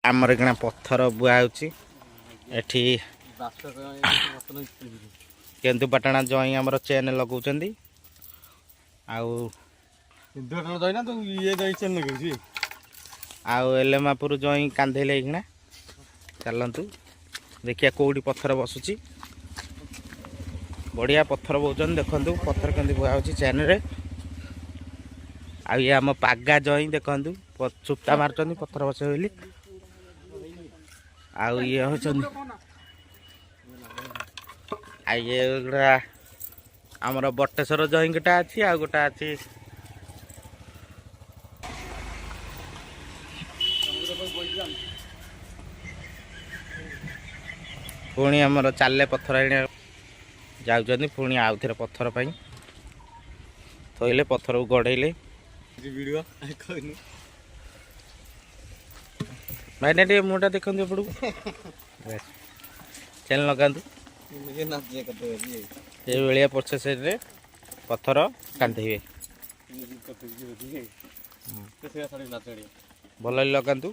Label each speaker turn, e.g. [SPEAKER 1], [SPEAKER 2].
[SPEAKER 1] आमर किना पत्थर बुआ होची एठी केन्दुपाटଣା जई आमर चेन लगाउछंदी आउ
[SPEAKER 2] केन्दुपाटଣା जई ना तो ये जई चेन लगाउछी
[SPEAKER 1] आउ एलेमापुर जई कांधेले किना चलंतु देखिया कोडी पत्थर बसुची बढ़िया पत्थर बोचन देखंतु पत्थर केंदी बुआ होची चेन रे आ ये आम पागा जई देखंतु चुप्ता मारचंदी पत्थर बसे बोली आउ ये होचंदी आ ये आमर बटेश्वर जई गोटा अच्छी आ गोटा अच्छी पुणी आमर चाले पत्थर आने जाऊँ पुणी आउ थे पत्थर पाई थोइले पत्थर को गड़ेले भाई ना टे मुँटा देखते एपड़ चैन लगातु ये भाया प्रोसेस पत्थर कांधे भल लगातु।